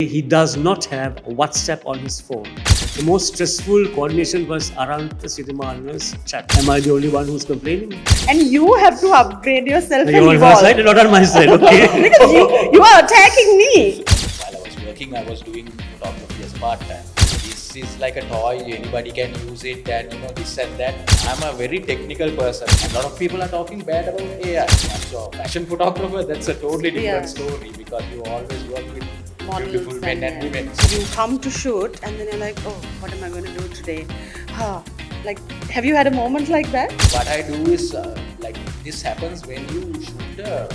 He does not have WhatsApp on his phone. The most stressful coordination was Arantha Sirimanne's chat. Am I the only one who's complaining? And you have to upgrade yourself and You're on her evolve. side and not on my side, okay? Because you are attacking me. While I was working, I was doing photography as part-time. This is like a toy, anybody can use it and this and that. I'm a very technical person. A lot of people are talking bad about AI. So fashion photographer, that's a totally different story because you always work with beautiful men and women. You come to shoot and then you're like, oh, what am I going to do today? Like, have you had a moment like that? What I do is, this happens when you shoot a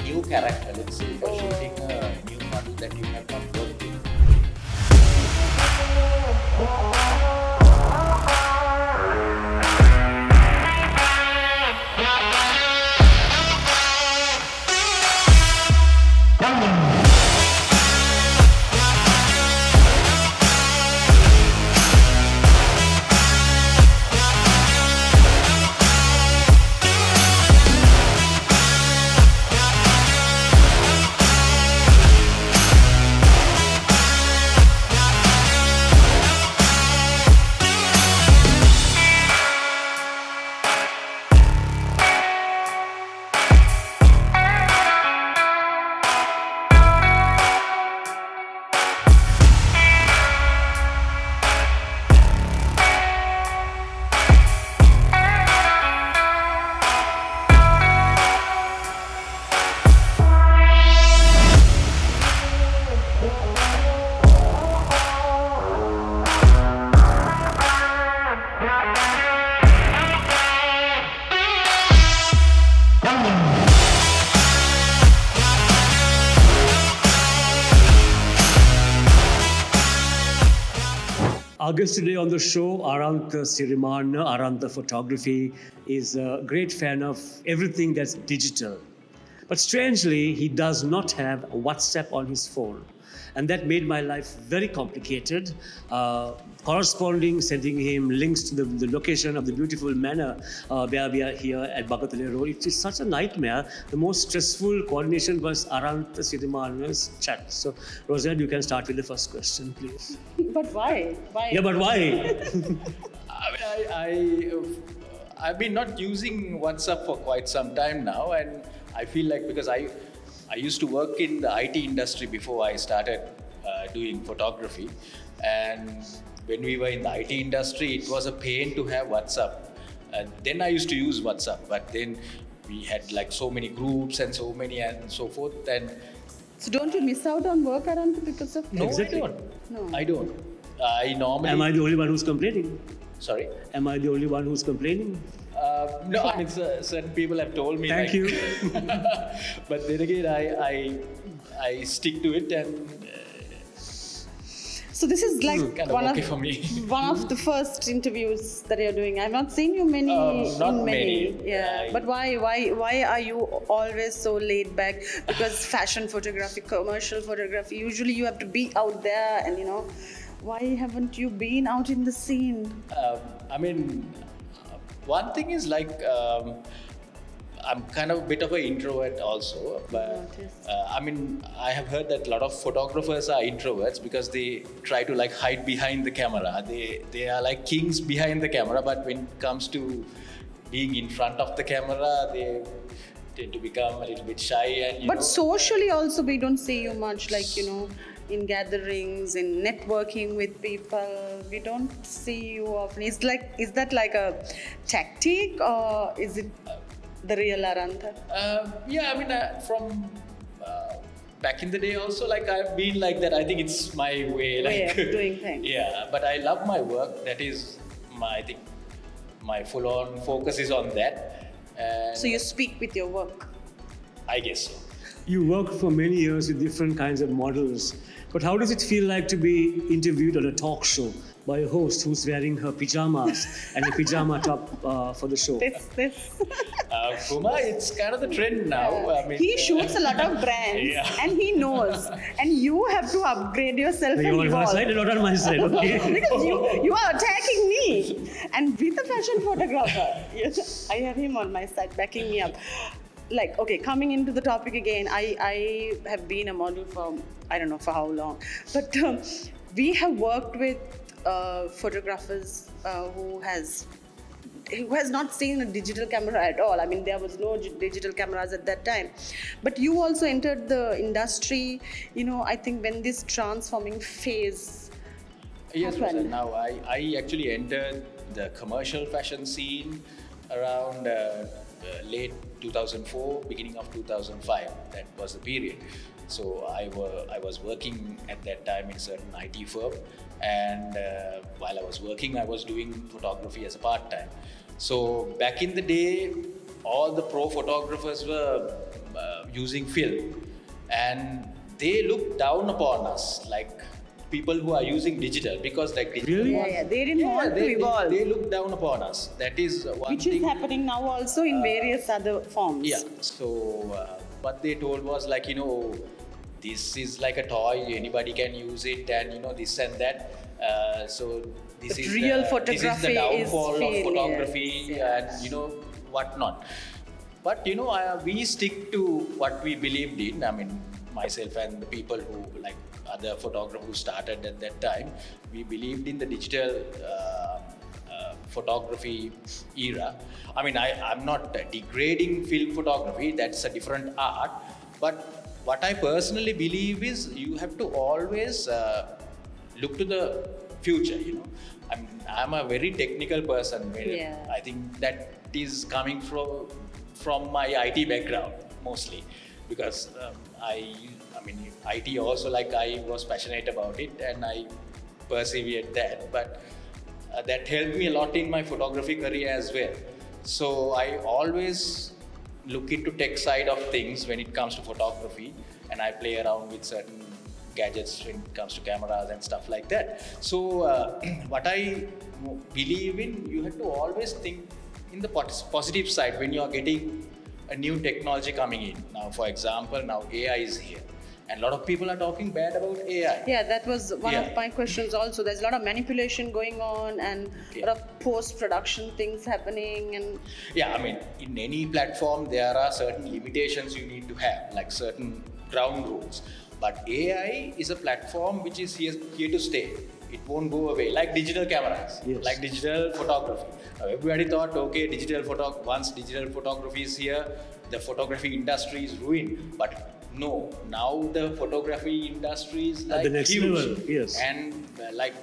new character. Let's say you're shooting a new model that you have not worked with. Our guest today on the show, Arantha Sirimanne, Arantha Photography, is a great fan of everything that's digital. But strangely, he does not have WhatsApp on his phone. And that made my life very complicated. Corresponding, sending him links to the location of the beautiful manor where we are here at Bagatale Road. It is such a nightmare. The most stressful coordination was Arantha Sirimanne's chat. So, Roseanne, you can start with the first question, please. But why? Why? Yeah, but why? I've been not using WhatsApp for quite some time now, and I feel like because I used to work in the IT industry before I started doing photography, and when we were in the IT industry, it was a pain to have WhatsApp. And then I used to use WhatsApp, but then we had like so many groups and so many and so forth. And So don't you miss out on work, Arantha, because of no, Exactly. I don't. No. I don't. I normally. Am I the only one who's complaining? Sorry. Am I the only one who's complaining? No, I mean, certain people have told me. Thank like, you. But then again, I stick to it, and So this is like kind of okay for me. one of the first interviews that you're doing. I've not seen you many. Not in many. Yeah. But why are you always so laid back? Because fashion photography, commercial photography, usually you have to be out there, and why haven't you been out in the scene? I mean, one thing is like I'm kind of a bit of an introvert also, but I mean, I have heard that a lot of photographers are introverts because they try to like hide behind the camera. They are like kings behind the camera, but when it comes to being in front of the camera, they tend to become a little bit shy. And But socially also we don't see you much, like in gatherings, in networking with people. We don't see you often. Is that like a tactic, or is it the real Arantha? Yeah, I mean, from back in the day also, like I've been like that. I think it's my way, Way like of doing things. Yeah, but I love my work. That is I think my full-on focus is on that. And So you speak with your work. I guess so. You worked for many years with different kinds of models. But how does it feel like to be interviewed on a talk show by a host who's wearing her pajamas and a pajama top for the show? This. Kuma, it's kind of the trend now. I mean, He shoots a lot of brands, Yeah. and he knows. And you have to upgrade yourself You're and on her evolve. side and not on my side, okay? Because you are attacking me, and with a fashion photographer, I have him on my side backing me up. like, okay, coming into the topic again, I have been a model for, I don't know for how long, but we have worked with photographers who has not seen a digital camera at all. I mean, there was no digital cameras at that time. But you also entered the industry, I think when this transforming phase Yes, happened. Rosa. Now I actually entered the commercial fashion scene around late 2004, beginning of 2005. That was the period. So I was working at that time in a certain IT firm, and while I was working, I was doing photography as a part time. So back in the day, all the pro photographers were using film, and they looked down upon us like people who are using digital, because like digital Really? Yeah, they didn't want to evolve. they look down upon us. That is one Which thing. is happening now also in various other forms. Yeah. So what they told was like, this is like a toy. Anybody can use it, and this and that. So this But is real this is the photography is downfall of failure. photography, Yes. and whatnot. But we stick to what we believed in. I mean, myself and the people who like other photographers who started at that time, we believed in the digital photography era. I mean, I'm not degrading film photography, that's a different art. But what I personally believe is you have to always look to the future, I'm a very technical person. Yeah. I think that is coming from my IT background mostly, because I mean, IT also, like, I was passionate about it and I persevered that, but that helped me a lot in my photography career as well. So I always look into tech side of things when it comes to photography, and I play around with certain gadgets when it comes to cameras and stuff like that. So what I believe in, you have to always think in the positive side when you are getting a new technology coming in. Now, for example, now AI is here, and a lot of people are talking bad about AI. Yeah, that was one Yeah. of my questions also. There's a lot of manipulation going on and a lot of post-production things happening, and Yeah, I mean, in any platform, there are certain limitations you need to have, like certain ground rules. But AI is a platform which is here to stay. It won't go away, like digital cameras, Yes. like digital photography. Now, everybody thought, okay, once digital photography is here, the photography industry is ruined. But no, now the photography industry is At like the next huge. level, yes. And like,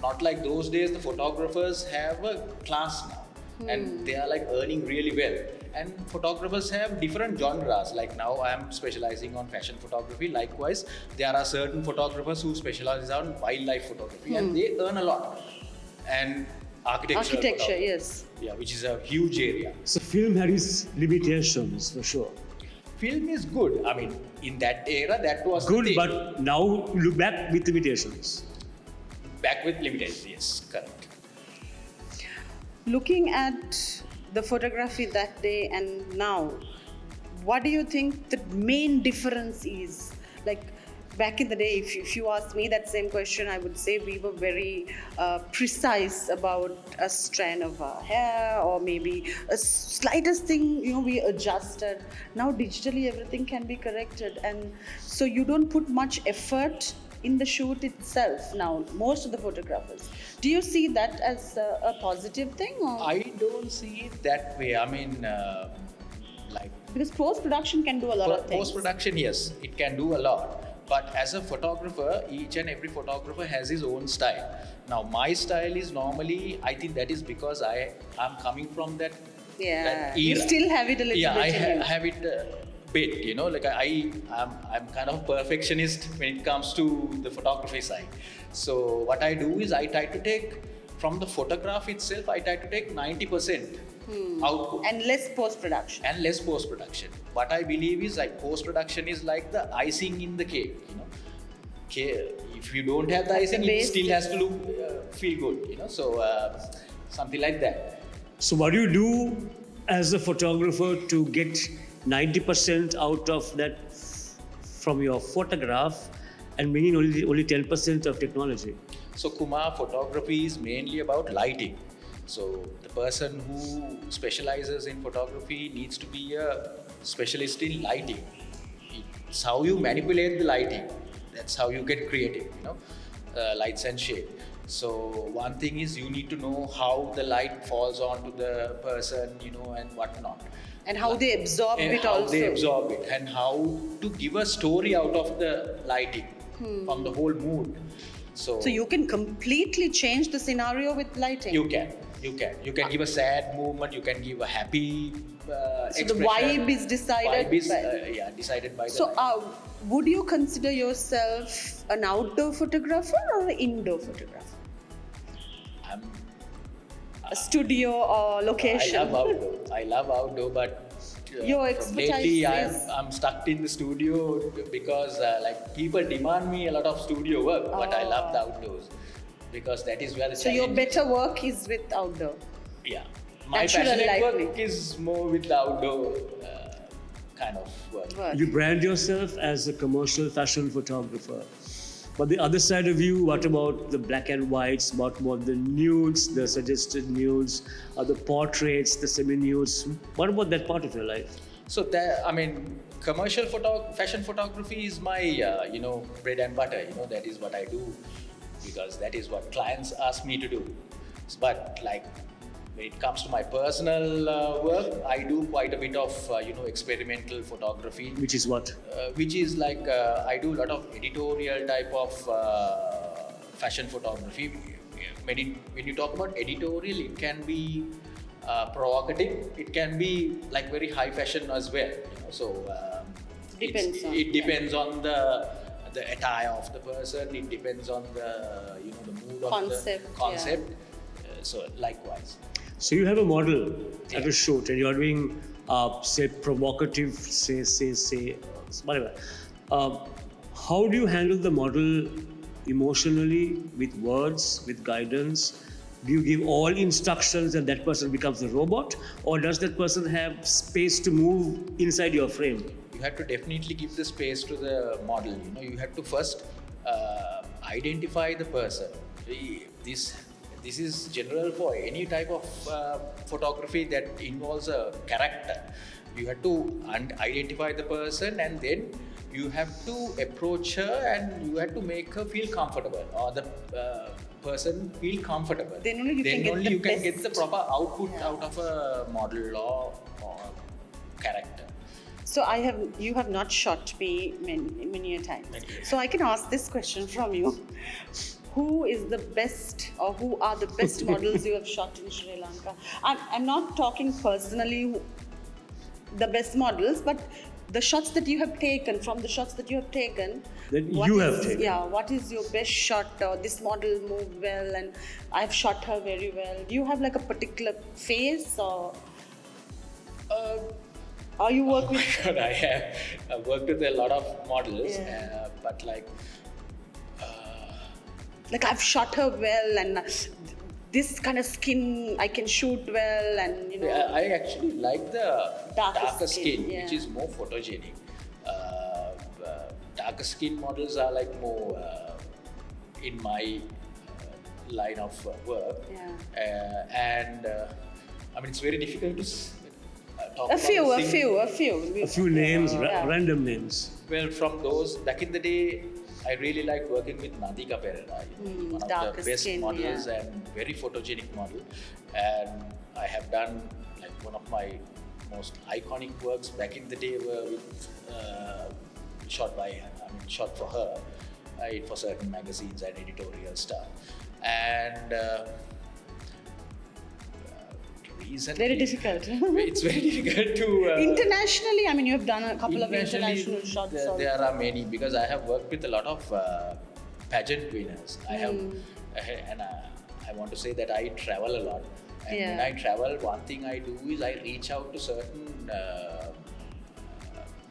not like those days, the photographers have a class now, and they are like earning really well. And photographers have different genres. Like now I am specializing on fashion photography. Likewise, there are certain photographers who specialize on wildlife photography, and they earn a lot. And architecture, yes. yeah, which is a huge area. So film had its limitations for sure. Film is good. I mean, in that era, that was the Good, thing. but now look back with limitations. Back with limitations. Yes, correct. Looking at the photography that day and now, what do you think the main difference is? Like back in the day, if you asked me that same question, I would say we were very precise about a strand of our hair, or maybe a slightest thing, we adjusted. Now digitally everything can be corrected, and so you don't put much effort in the shoot itself now, most of the photographers. Do you see that as a positive thing? Or? I don't see it that way. I mean, like, Because post-production can do a lot of things. post-production, yes, it can do a lot. But as a photographer, each and every photographer has his own style. Now, my style is normally, I think that is because I'm coming from that Yeah, era. you still have it a little Yeah, bit I in you. have it bit, like I'm kind of a perfectionist when it comes to the photography side. So what I do is I try to take from the photograph itself, I try to take 90% output And less post-production. and less post-production. What I believe is like post-production is like the icing in the cake. If you don't have the That's icing, the it base. still has to look feel good. So something like that. So what do you do as a photographer to get 90% out of that from your photograph and meaning only 10% of technology? So Kumar, photography is mainly about lighting. So the person who specializes in photography needs to be a specialist in lighting. It's how you manipulate the lighting. That's how you get creative, lights and shade. So one thing is you need to know how the light falls onto the person, and whatnot. And how they absorb And it how also. they absorb it, and how to give a story out of the lighting from the whole mood. So So you can completely change the scenario with lighting. you can give a sad movement, you can give a happy So the expression. vibe is decided Vibe is, by- decided by the So light. would you consider yourself an outdoor photographer or an indoor photographer? I'm, A studio or location? I love outdoor, but Your from expertise lately is- I'm stuck in the studio because people demand me a lot of studio work, but I love the outdoors because that is where the So your challenge is. better work is with outdoor. Yeah, my Natural passionate lighting. work is more with the outdoor kind of work. You brand yourself as a commercial fashion photographer. But the other side of you, what about the black and whites, what about the nudes, the suggested nudes, the portraits, the semi-nudes? What about that part of your life? So commercial fashion photography is my bread and butter. That is what I do because that is what clients ask me to do. But when it comes to my personal work, I do quite a bit of experimental photography, Which is what? which is I do a lot of editorial type of fashion photography. When you talk about editorial, it can be provocative. It can be very high fashion as well. So Depends on- it depends on the attire of the person. It depends on the the mood of Concept, the concept. So likewise. So you have a model at a shoot and you're doing, say, provocative, say, whatever. How do you handle the model emotionally, with words, with guidance? Do you give all instructions and that person becomes a robot? Or does that person have space to move inside your frame? You have to definitely give the space to the model. You have to first identify the person. This is general for any type of photography that involves a character. You have to identify the person, and then you have to approach her, and you have to make her feel comfortable, or the person feel comfortable. Then only you can get the the proper output out of a model or character. So you have not shot me many a time. Many a So I can ask this question from you. Who is the best, or who are the best models you have shot in Sri Lanka? I'm not talking personally the best models, but the shots that you have taken, That what you is- have taken. Yeah, what is your best shot? Or this model moved well and I've shot her very well. Do you have a particular face, or you work with? God, I've worked with a lot of models, Yeah. but I've shot her well, and this kind of skin I can shoot well, and I actually like the darker skin, yeah. which is more photogenic. Darker skin models are more in my line of work. Yeah. It's very difficult to talk A about few. A few names, Yeah. random names. Well, from those, back in the day, I really liked working with Nadika Pereira, one of darker the best skin, models yeah. and very photogenic model. And I have done one of my most iconic works back in the day were with, shot for her, for certain magazines and editorial stuff. And recently, Very difficult. It's very difficult to Internationally, you have done a couple of internationally, international shots. there are many, because I have worked with a lot of pageant winners. I want to say that I travel a lot. And when Yeah. I travel, one thing I do is I reach out to certain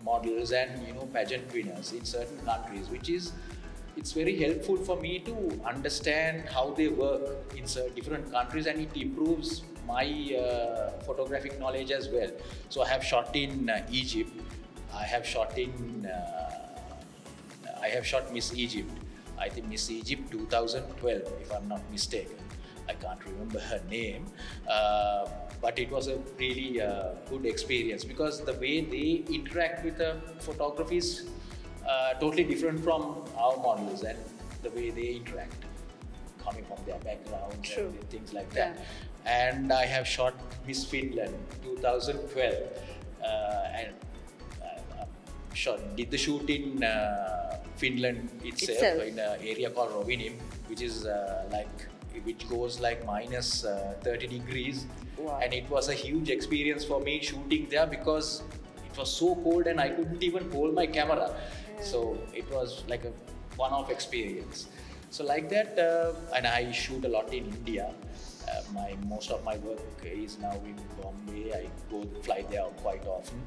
models and pageant winners in certain countries, it's very helpful for me to understand how they work in different countries, and it improves my photographic knowledge as well. So I have shot in Egypt. I have shot Miss Egypt. I think Miss Egypt 2012, if I'm not mistaken. I can't remember her name, but it was a really good experience because the way they interact with the photography is totally different from our models and the way they interact, coming from their background True. and things like Yeah. that. And I have shot Miss Finland 2012, and did the shoot in Finland itself. In an area called Rovaniemi, which is which goes like minus 30 degrees. Wow. And it was a huge experience for me shooting there because it was so cold and I couldn't even hold my camera. So it was like a one-off experience. So like that, and I shoot a lot in India. Most of my work is now in Bombay. I fly there quite often,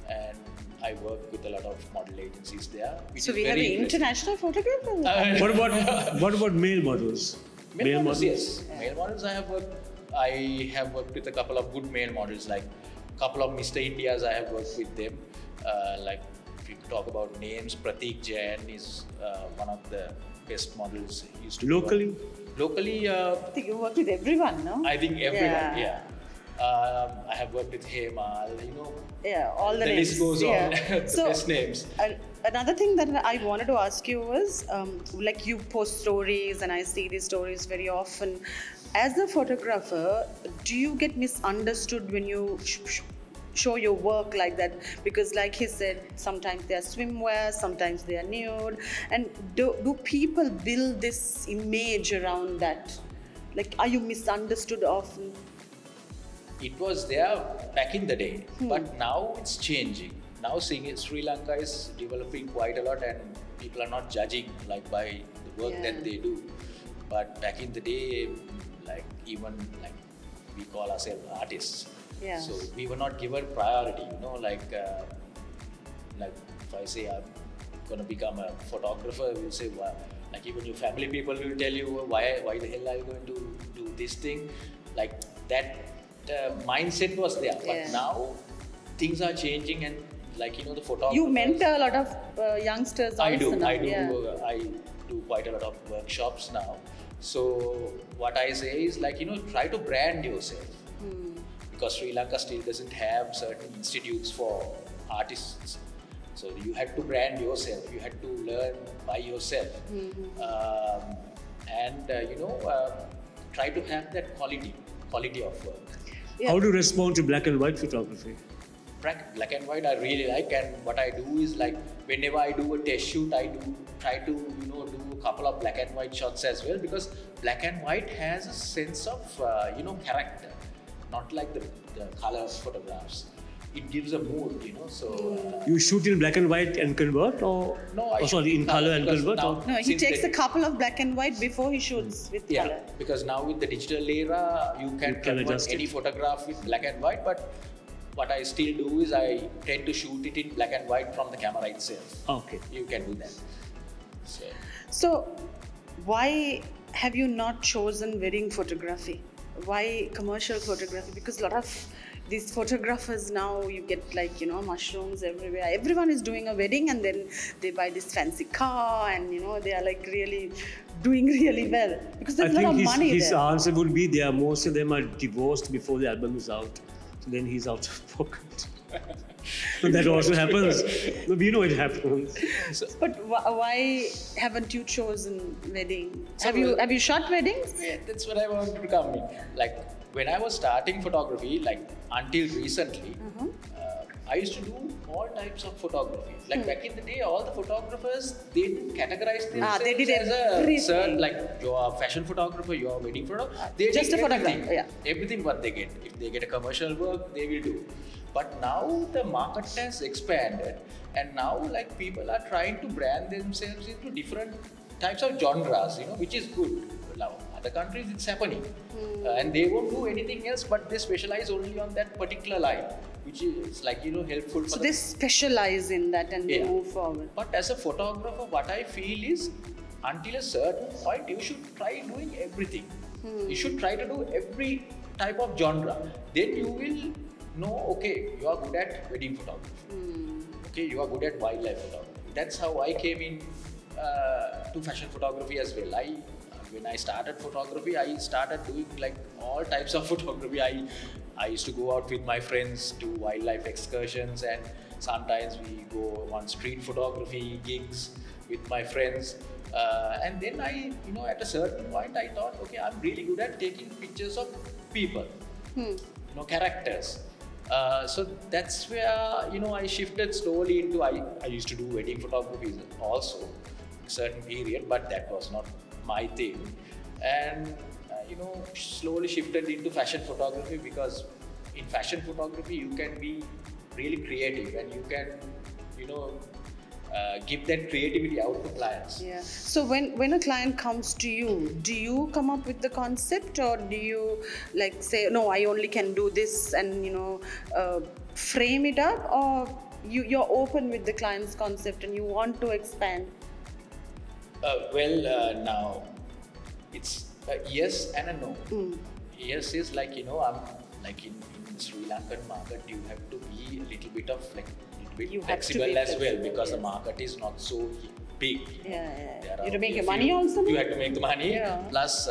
and I work with a lot of model agencies there. So we have an international photographer. What about male models? Male models, yes. Male models, I have worked with a couple of good male models, like a couple of Mr. Indias. I have worked with them. Like if you talk about names, Pratik Jain is one of the best models. Used to Locally? Locally, I think you work with everyone, no? I think everyone, Yeah. I have worked with Hemal, Yeah, all the the names. list goes on. The So, best names. Another thing that I wanted to ask you was, like you post stories and I see these stories very often. As a photographer, do you get misunderstood when you show your work like that? Because like he said, sometimes they are swimwear, sometimes they are nude. And do people build this image around that? Like, are you misunderstood often? It was there back in the day, but now it's changing. Now Sri Lanka is developing quite a lot and people are not judging like by the work that they do. But back in the day, like even like we call ourselves artists. Yeah. So we were not given priority, like if I say I'm going to become a photographer, we'll say, well, like even your family people will tell you, why the hell are you going to do this thing? Like that mindset was there. But now things are changing and like, the photographer. You mentor a lot of youngsters also I do. now. I do quite a lot of workshops now. So what I say is like, try to brand yourself. Because Sri Lanka still doesn't have certain institutes for artists. So you had to brand yourself. You had to learn by yourself. Try to have that quality of work. Yeah. How do you respond to black and white photography? Black and white I really like, and what I do is like whenever I do a test shoot, I do try to do a couple of black and white shots as well, because black and white has a sense of character, not like the color photographs. It gives a mood, so You shoot in black and white and convert, or no, in color and because convert? now- Or? No, he Since takes they- a couple of black and white before he shoots with color. because now with the digital era, you can convert adjust any it. photograph with black and white, but what I still do is I tend to shoot it in black and white from the camera itself. Okay. You can do that. So, why have you not chosen wedding photography? Why commercial photography? Because a lot of these photographers now, you get like, mushrooms everywhere. Everyone is doing a wedding and then they buy this fancy car and, they are like really doing really well. Because I there's a lot of think money his there. answer would be most of them are divorced before the album is out. So then he's out of pocket. So that also happens. We know it happens. But why haven't you chosen wedding? So, Have you shot weddings? Yeah, that's what I wanted to come in. Like when I was starting photography, like until recently, I used to do all types of photography. Like back in the day, all the photographers, they didn't categorize themselves they did as a everything. certain, like you're a fashion photographer, you're a wedding photographer. They Just did a photographer, everything. yeah. Everything what they get. If they get a commercial work, they will do. But now the market has expanded, and now like people are trying to brand themselves into different types of genres, which is good. Now other countries it's happening, and they won't do anything else, but they specialize only on that particular line, which is like helpful. For So they specialize in that and they Yeah. move forward. But as a photographer, what I feel is, until a certain point, you should try doing everything. You should try to do every type of genre. Then you will know, okay, you are good at wedding photography. Okay, you are good at wildlife photography. That's how I came in to fashion photography as well. I when I started photography, I started doing like all types of photography. I used to go out with my friends to wildlife excursions, and sometimes we go on street photography gigs with my friends. And then at a certain point, I thought, okay, I'm really good at taking pictures of people, characters. So that's where I shifted slowly into. I used to do wedding photography also, a certain period, but that was not my thing, and slowly shifted into fashion photography, because in fashion photography you can be really creative, and you can give that creativity out to clients. Yeah. So when a client comes to you, do you come up with the concept, or do you like say, no, I only can do this, and frame it up, or you're open with the client's concept and you want to expand? Now it's a yes and a no. Yes is like I'm like in Sri Lankan market, you have to be a little bit You have to flexible be as well, flexible, because the yes. market is not so big. Yeah. There You are have to make only your a money few- also. You no? have to make the money. Yeah. Plus,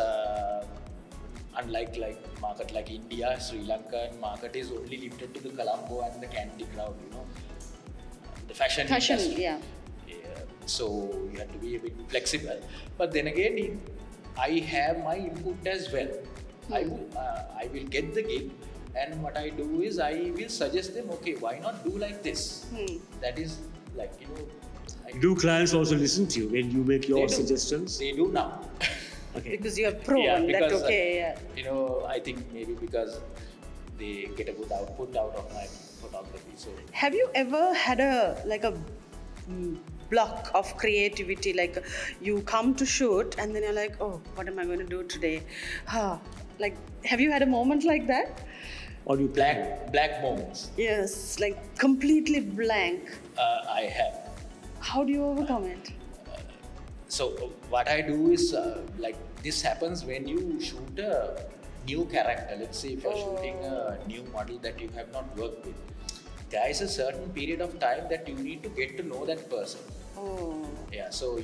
unlike like market like India, Sri Lankan market is only limited to the Colombo and the Candy crowd. The fashion industry. Yeah. So you have to be a bit flexible. But then again, I have my input as well. I will get the gig, and what I do is I will suggest them, okay, why not do like this? That is like Do clients also listen to you when you make your they do. suggestions? They do now. Okay. Because you have proven that because, okay. Yeah. I think maybe because they get a good output out of my photography. So Have you ever had a block of creativity, like you come to shoot and then you're like, oh, what am I going to do today? Like, have you had a moment like that? Or you plan? black moments, Yes, like completely blank. I have. How do you overcome it? So what I do is like this happens when you shoot a new character. Let's say if you're shooting a new model that you have not worked with, there is a certain period of time that you need to get to know that person. Oh. Yeah, so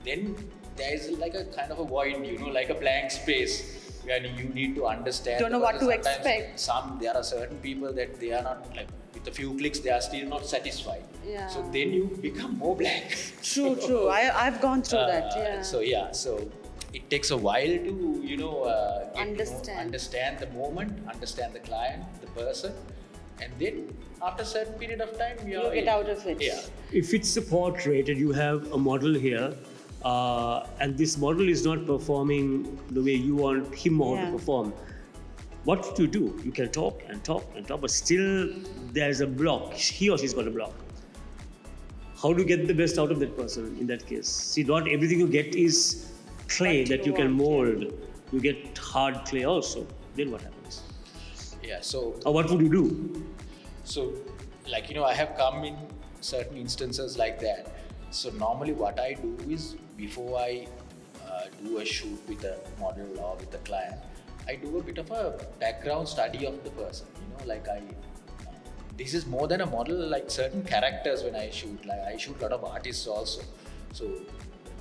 then there is like a kind of a void, like a blank space where you need to understand. Don't know the what to person. Sometimes expect. there are certain people that they are not like with a few clicks they are still not satisfied. Yeah. So then you become more blank. True. I've gone through that. Yeah. So it takes a while to get to understand the moment, understand the client, the person, and then after a certain period of time You get out of it. Yeah. If it's a portrait and you have a model here, and this model is not performing the way you want him or her to perform, what do? You can talk and talk and talk, but still there's a block. He or she's got a block. How do you get the best out of that person in that case? See, not everything you get is clay What that you you can want, mold. You get hard clay also. Then what happens? Yeah. So Or what would you do? So, I have come in certain instances like that. So, normally what I do is before I do a shoot with a model or with a client, I do a bit of a background study of the person. This is more than a model, like certain characters when I shoot. Like I shoot a lot of artists also. So,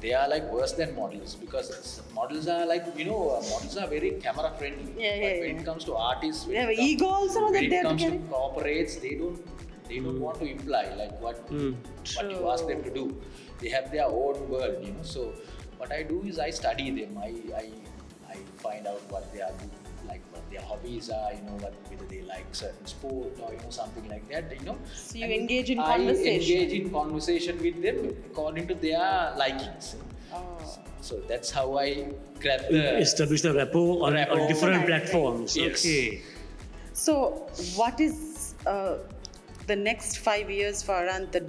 they are like worse than models, because models are like, models are very camera friendly. But when it comes to artists, They have an ego also that when they it have to comes to carry. corporates, they don't want to imply like what you ask them to do. They have their own world, So what I do is I study them. I find out what they are good, like what their hobbies are, whether they like certain sport or something like that, So you And engage in I conversation. engage in conversation with them according to their likings. So that's how I grab the Establish a rapport on different Nice. platforms. Yes. Okay. So, what is the next 5 years for Arantha?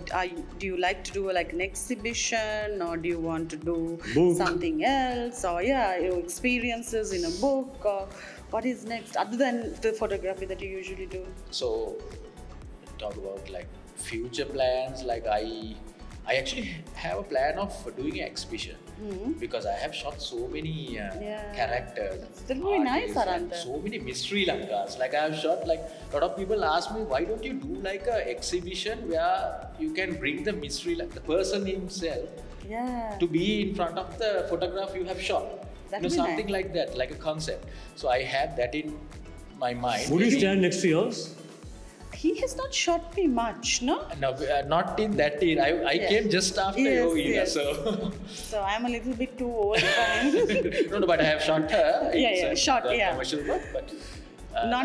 Do you like to do like an exhibition, or do you want to do Book. something else, or your experiences in a book, or what is next other than the photography that you usually do? So, talk about like future plans. Like I actually have a plan of doing an exhibition, because I have shot so many characters. That's very nice, artists, and Arantha. so many mystery Lankas. Like I have shot, like a lot of people ask me, why don't you do like a exhibition where you can bring the mystery, like the person himself, Yeah. to be in front of the photograph you have shot. That You know, would be something nice. like that, like a concept. So I have that in my mind. Would you stand next to yours? He has not shot me much, no? No, not in that year. I Yeah. came just after Yes, your era, yes. so So I'm a little bit too old for him. no, but I have shot her. Yeah, in yeah, some- shot, the yeah. commercial work, but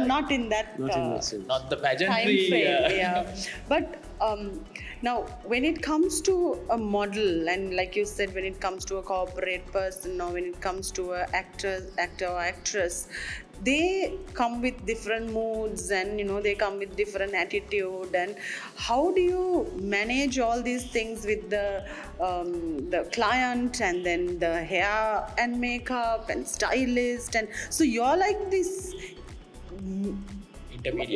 not in that. Not in that sense. not the Time pageantry. frame, yeah. But now, when it comes to a model, and like you said, when it comes to a corporate person, or when it comes to a actor or actress, they come with different moods, and they come with different attitude. And how do you manage all these things with the client, and then the hair and makeup and stylist, and so you're like this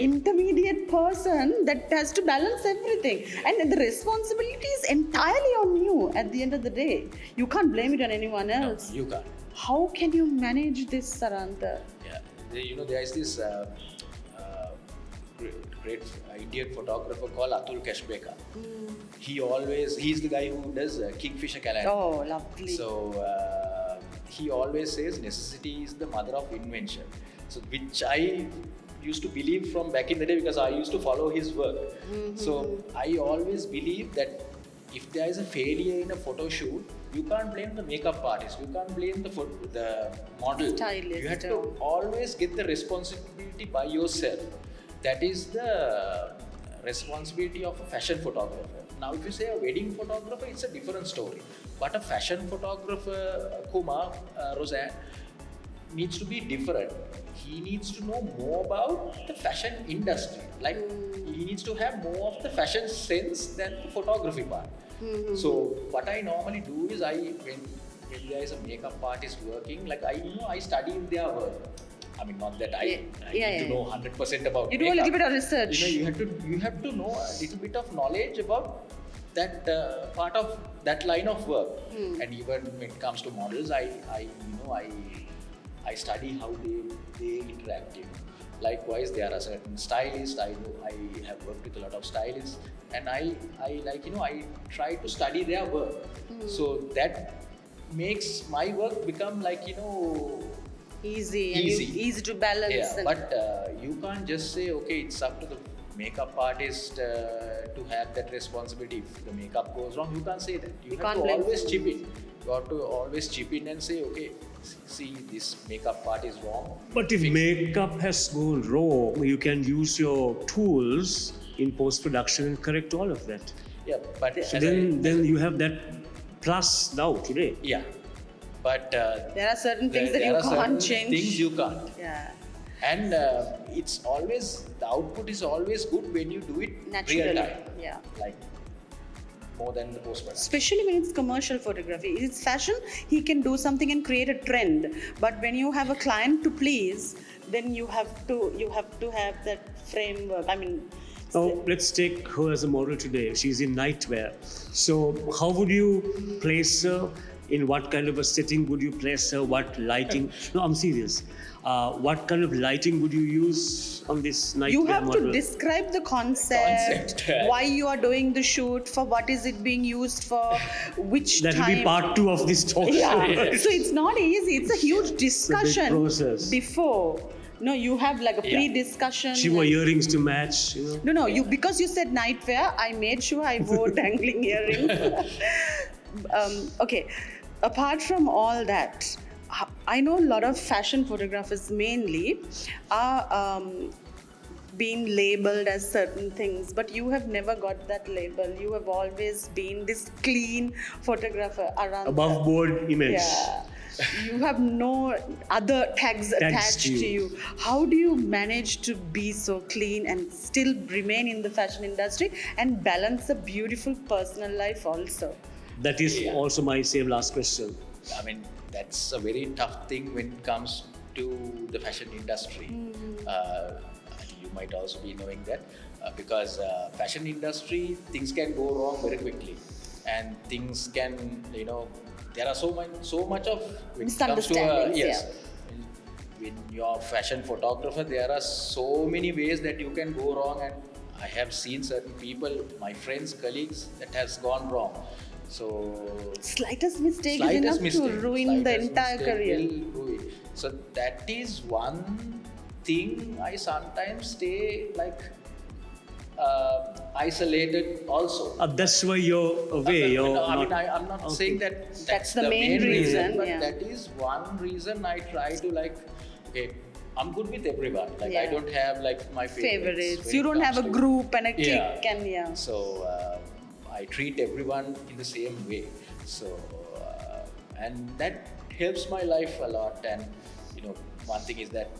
intermediate person that has to balance everything, and the responsibility is entirely on you at the end of the day. You can't blame it on anyone No, else. you can't. How can you manage this, Arantha? Yeah, there is this great Indian photographer called Atul Kashbeka. He's the guy who does Kingfisher calendar. Oh, lovely. So he always says necessity is the mother of invention. So which I used to believe from back in the day because I used to follow his work. So I always believe that if there is a failure in a photo shoot, you can't blame the makeup artist, you can't blame the model. Stylist, You have to always get the responsibility by yourself. That is the responsibility of a fashion photographer. Now, if you say a wedding photographer, it's a different story. But a fashion photographer, Kumar, Roseanne, needs to be different. He needs to know more about the fashion industry. Like, he needs to have more of the fashion sense than the photography part. So, what I normally do is when there is a makeup artist working, like I study their work. I mean, not that I need to know 100% about You do a makeup. little bit of research. You have to know a little bit of knowledge about that part of that line of work. And even when it comes to models, I study how they interact. Likewise, there are certain stylists. I have worked with a lot of stylists, and I try to study their work. So that makes my work become easy to balance. Yeah, and- but you can't just say, okay, it's up to the makeup artist to have that responsibility. If the makeup goes wrong, you can't say that. You have can't to blame always chip someone. in. You have to always chip in and say, okay, see, this makeup part is wrong. But if makeup has gone wrong, you can use your tools in post-production and correct all of that. Yeah, but So then you have that plus now today. yeah, but there are certain things that there you are certain can't change. Things you can't. Yeah. And it's always, the output is always good when you do it Naturally. real time. Yeah. Like more than the post-production. Especially when it's commercial photography. It's fashion, he can do something and create a trend. But when you have a client to please, then you have to have that framework. I mean, Now, let's take her as a model today. She's in nightwear. So, how would you place her? In what kind of a setting would you place her? What lighting? No, I'm serious. What kind of lighting would you use on this nightwear you have model? to describe the concept, why you are doing the shoot, for what is it being used for, which That will time. be part 2 of this talk. Yeah. So it's not easy. It's a huge discussion process. before. No, you have like a Yeah. pre-discussion. She wore earrings to match. You know? No, you because you said nightwear, I made sure I wore dangling earrings. Okay, apart from all that, I know a lot of fashion photographers mainly are being labeled as certain things, but you have never got that label. You have always been this clean photographer around. Above board image. Yeah. You have no other tags attached to to you. you. How do you manage to be so clean and still remain in the fashion industry and balance a beautiful personal life also? That is Yeah. also my same last question. I mean, that's a very tough thing when it comes to the fashion industry. You might also be knowing that because fashion industry, things can go wrong very quickly, and things can, there are so much of when it comes to Misunderstandings, when you're a fashion photographer, there are so many ways that you can go wrong, and I have seen certain people, my friends, colleagues, that has gone wrong. So Slightest mistake is slightest enough mistake, to ruin the slightest entire mistake career. will ruin. So that is one thing I sometimes stay like isolated also. That's why you're away. You're No, I not, mean, I'm not okay. saying that that's the main reason, but yeah. that is one reason I try to like, okay, I'm good with everyone. Like I Yeah. don't have like my favorites. when You it don't have a comes to- group and a clique Yeah. and yeah. So I treat everyone in the same way. So and that helps my life a lot. And you know, one thing is that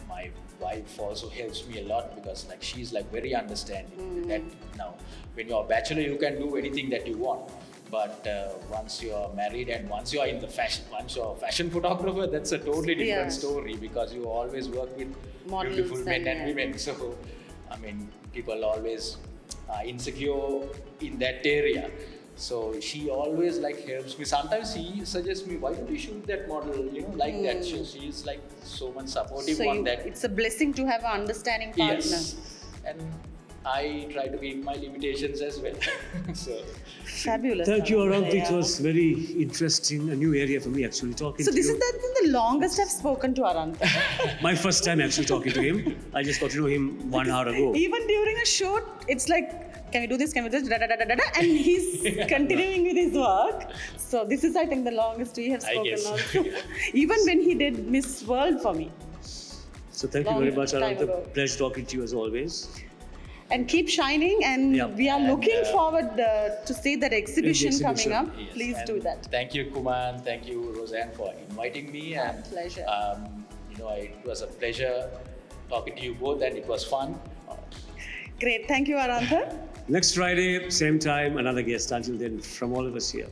my wife also helps me a lot because like she's like very understanding. That now when you're a bachelor, you can do anything that you want. But once you're married and once you're in the fashion, once you're a fashion photographer, that's a totally different Yeah. story because you always work with Models beautiful men and, and yeah. women. So, I mean, people always are insecure in that area. So she always like helps me. Sometimes she suggests me, why don't you shoot that model? You know, like that. So she's like so much supportive So on that. it's a blessing to have an understanding partner. Yes, and I try to keep my limitations as well. So. Fabulous. Thank you, Arantha. It Yeah. was very interesting, a new area for me actually talking So to this you. is the longest I've spoken to Arantha. My first time actually talking to him. I just got to know him 1 hour ago. Even during a shoot, it's like, can we do this? Can we do this? Da, da, da, da, da, da, and he's continuing with his work. So this is, I think, the longest we have I spoken guess. also. Even when he did Miss World for me. So thank you Long very much, time Arantha. ago. Pleasure talking to you as always. And keep shining. And Yeah. we are And, looking forward to see that exhibition, exhibition. coming up. Yes, Please and do that. Thank you, Kuman. Thank you, Roseanne, for inviting me. And pleasure. You know, it was a pleasure talking to you both, and it was fun. Great. Thank you, Arantha. Next Friday, same time, another guest. Until then, from all of us here.